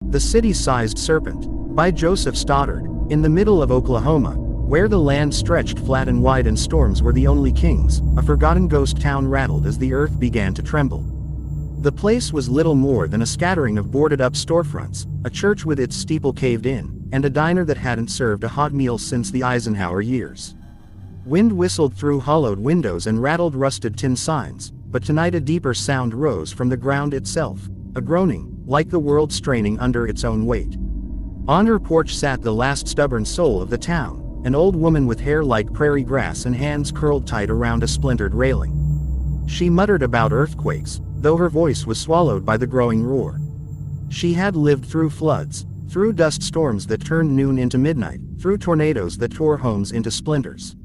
The City-Sized Serpent, by Joseph Stoddard. In the middle of Oklahoma, where the land stretched flat and wide and storms were the only kings, a forgotten ghost town rattled as the earth began to tremble. The place was little more than a scattering of boarded-up storefronts, a church with its steeple caved in, and a diner that hadn't served a hot meal since the Eisenhower years. Wind whistled through hollowed windows and rattled rusted tin signs, but tonight a deeper sound rose from the ground itself, a groaning, like the world straining under its own weight. On her porch sat the last stubborn soul of the town, an old woman with hair like prairie grass and hands curled tight around a splintered railing. She muttered about earthquakes, though her voice was swallowed by the growing roar. She had lived through floods, through dust storms that turned noon into midnight, through tornadoes that tore homes into splinters.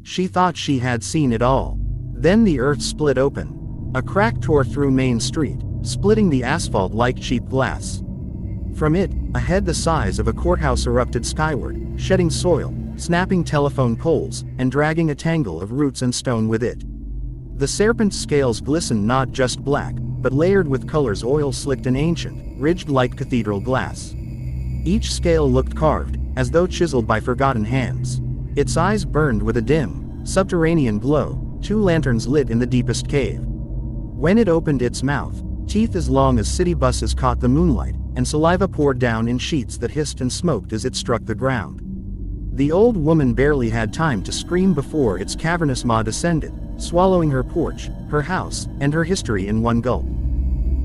She thought she had seen it all. Then the earth split open. A crack tore through Main Street, splitting the asphalt like cheap glass. From it, a head the size of a courthouse erupted skyward, shedding soil, snapping telephone poles, and dragging a tangle of roots and stone with it. The serpent's scales glistened not just black, but layered with colors oil-slicked and ancient, ridged like cathedral glass. Each scale looked carved, as though chiseled by forgotten hands. Its eyes burned with a dim, subterranean glow, 2 lanterns lit in the deepest cave. When it opened its mouth, teeth as long as city buses caught the moonlight, and saliva poured down in sheets that hissed and smoked as it struck the ground. The old woman barely had time to scream before its cavernous maw descended, swallowing her porch, her house, and her history in one gulp.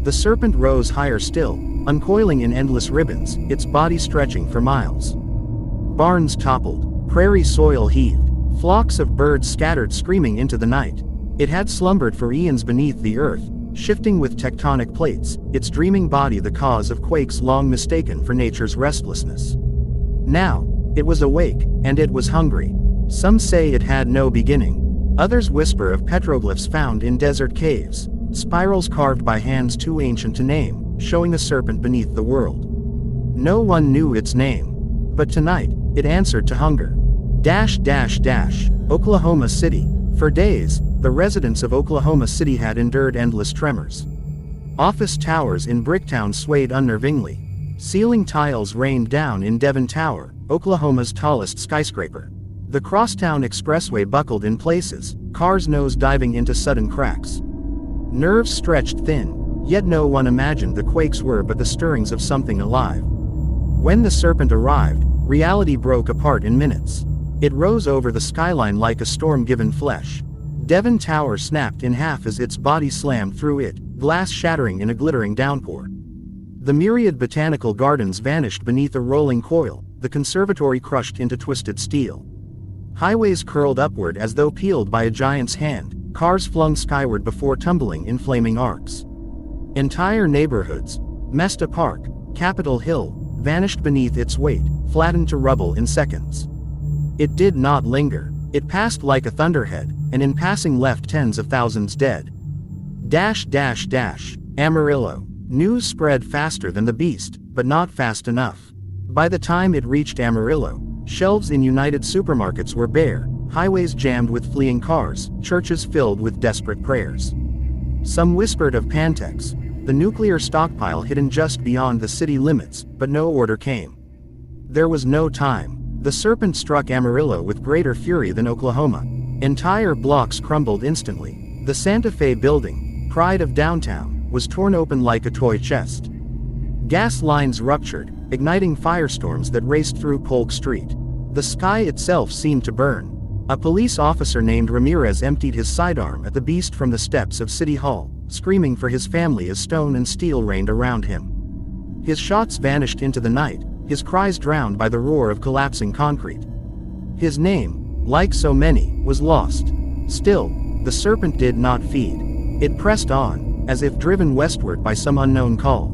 The serpent rose higher still, uncoiling in endless ribbons, its body stretching for miles. Barns toppled, prairie soil heaved, flocks of birds scattered screaming into the night. It had slumbered for eons beneath the earth, shifting with tectonic plates, its dreaming body the cause of quakes long mistaken for nature's restlessness. Now, it was awake, and it was hungry. Some say it had no beginning. Others whisper of petroglyphs found in desert caves, spirals carved by hands too ancient to name, showing the serpent beneath the world. No one knew its name. But tonight, it answered to hunger. Oklahoma City. For days, the residents of Oklahoma City had endured endless tremors. Office towers in Bricktown swayed unnervingly. Ceiling tiles rained down in Devon Tower, Oklahoma's tallest skyscraper. The crosstown expressway buckled in places, cars nose-diving into sudden cracks. Nerves stretched thin, yet no one imagined the quakes were but the stirrings of something alive. When the serpent arrived, reality broke apart in minutes. It rose over the skyline like a storm-given flesh. Devon Tower snapped in half as its body slammed through it, glass shattering in a glittering downpour. The myriad botanical gardens vanished beneath a rolling coil, the conservatory crushed into twisted steel. Highways curled upward as though peeled by a giant's hand, cars flung skyward before tumbling in flaming arcs. Entire neighborhoods, Mesta Park, Capitol Hill, vanished beneath its weight, flattened to rubble in seconds. It did not linger. It passed like a thunderhead, and in passing left tens of thousands dead. Amarillo. News spread faster than the beast, but not fast enough. By the time it reached Amarillo, shelves in United supermarkets were bare, highways jammed with fleeing cars, churches filled with desperate prayers. Some whispered of Pantex, the nuclear stockpile hidden just beyond the city limits, but no order came. There was no time. The serpent struck Amarillo with greater fury than Oklahoma. Entire blocks crumbled instantly. The Santa Fe building, pride of downtown, was torn open like a toy chest. Gas lines ruptured, igniting firestorms that raced through Polk Street. The sky itself seemed to burn. A police officer named Ramirez emptied his sidearm at the beast from the steps of City Hall, screaming for his family as stone and steel rained around him. His shots vanished into the night, his cries drowned by the roar of collapsing concrete. His name, like so many, was lost. Still, the serpent did not feed. It pressed on, as if driven westward by some unknown call.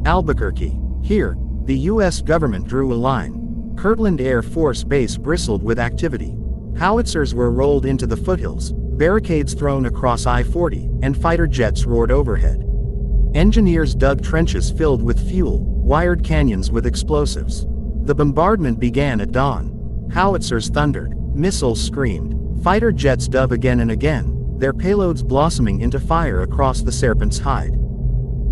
Albuquerque. Here, the U.S. government drew a line. Kirtland Air Force Base bristled with activity. Howitzers were rolled into the foothills, barricades thrown across I-40, and fighter jets roared overhead. Engineers dug trenches filled with fuel, wired canyons with explosives. The bombardment began at dawn. Howitzers thundered, missiles screamed, fighter jets dove again and again, their payloads blossoming into fire across the serpent's hide.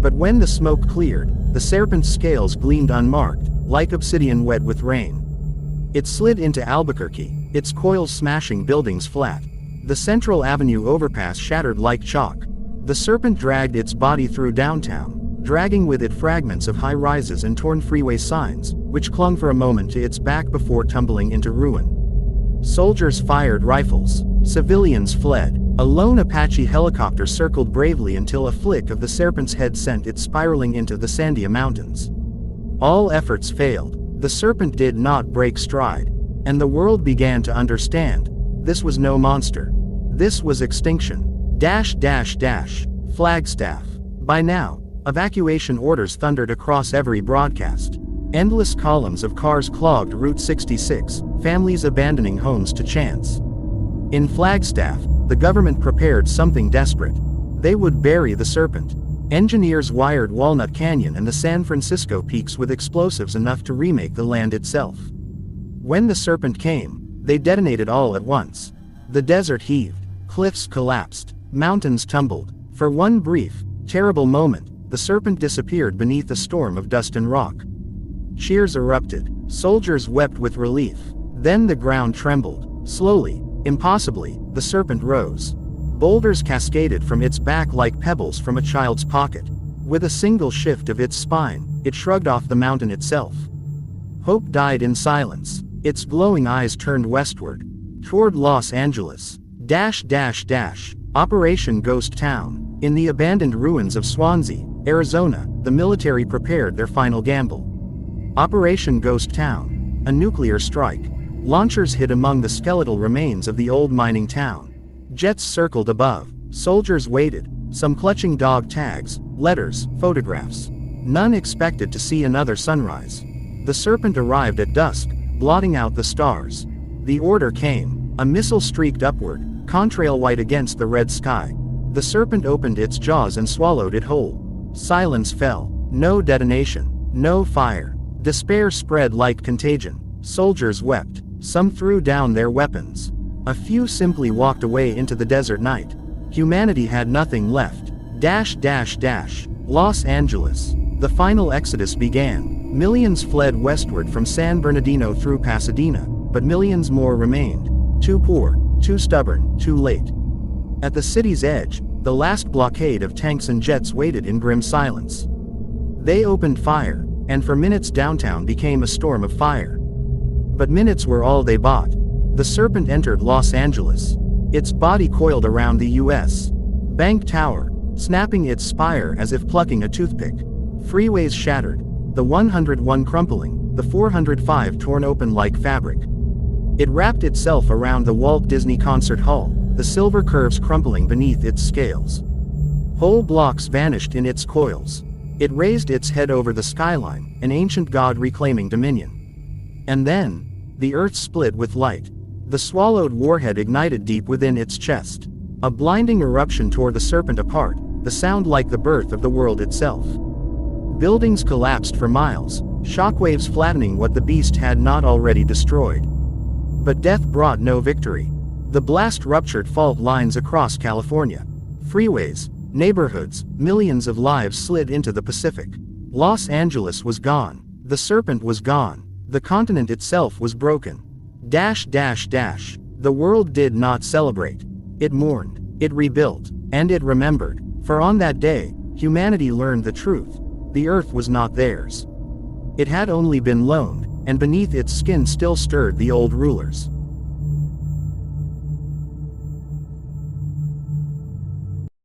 But when the smoke cleared, the serpent's scales gleamed unmarked, like obsidian wet with rain. It slid into Albuquerque, its coils smashing buildings flat. The Central Avenue overpass shattered like chalk. The serpent dragged its body through downtown, dragging with it fragments of high-rises and torn freeway signs, which clung for a moment to its back before tumbling into ruin. Soldiers fired rifles. Civilians fled. A lone Apache helicopter circled bravely until a flick of the serpent's head sent it spiraling into the Sandia Mountains. All efforts failed. The serpent did not break stride. And the world began to understand. This was no monster. This was extinction. Flagstaff. By now, evacuation orders thundered across every broadcast. Endless columns of cars clogged Route 66, families abandoning homes to chance. In Flagstaff, the government prepared something desperate. They would bury the serpent. Engineers wired Walnut Canyon and the San Francisco peaks with explosives enough to remake the land itself. When the serpent came, they detonated all at once. The desert heaved, cliffs collapsed, mountains tumbled. For one brief, terrible moment, the serpent disappeared beneath a storm of dust and rock. Cheers erupted. Soldiers wept with relief. Then the ground trembled. Slowly, impossibly, the serpent rose. Boulders cascaded from its back like pebbles from a child's pocket. With a single shift of its spine, it shrugged off the mountain itself. Hope died in silence. Its glowing eyes turned westward, toward Los Angeles. Operation Ghost Town. In the abandoned ruins of Swansea, Arizona, the military prepared their final gamble. Operation Ghost Town. A nuclear strike. Launchers hid among the skeletal remains of the old mining town. Jets circled above. Soldiers waited, some clutching dog tags, letters, photographs. None expected to see another sunrise. The serpent arrived at dusk, blotting out the stars. The order came. A missile streaked upward, contrail white against the red sky. The serpent opened its jaws and swallowed it whole. Silence fell. No detonation. No fire. Despair spread like contagion. Soldiers wept. Some threw down their weapons. A few simply walked away into the desert night. Humanity had nothing left. Los Angeles. The final exodus began. Millions fled westward from San Bernardino through Pasadena, but millions more remained. Too poor, too stubborn, too late. At the city's edge, the last blockade of tanks and jets waited in grim silence. They opened fire, and for minutes downtown became a storm of fire. But minutes were all they bought. The serpent entered Los Angeles. Its body coiled around the U.S. Bank Tower, snapping its spire as if plucking a toothpick. Freeways shattered, the 101 crumpling, the 405 torn open like fabric. It wrapped itself around the Walt Disney Concert Hall, the silver curves crumpling beneath its scales. Whole blocks vanished in its coils. It raised its head over the skyline, an ancient god reclaiming dominion. And then, the earth split with light. The swallowed warhead ignited deep within its chest. A blinding eruption tore the serpent apart, the sound like the birth of the world itself. Buildings collapsed for miles, shockwaves flattening what the beast had not already destroyed. But death brought no victory. The blast ruptured fault lines across California. Freeways, neighborhoods, millions of lives slid into the Pacific. Los Angeles was gone. The serpent was gone. The continent itself was broken. The world did not celebrate. It mourned. It rebuilt. And it remembered. For on that day, humanity learned the truth. The earth was not theirs. It had only been loaned, and beneath its skin still stirred the old rulers.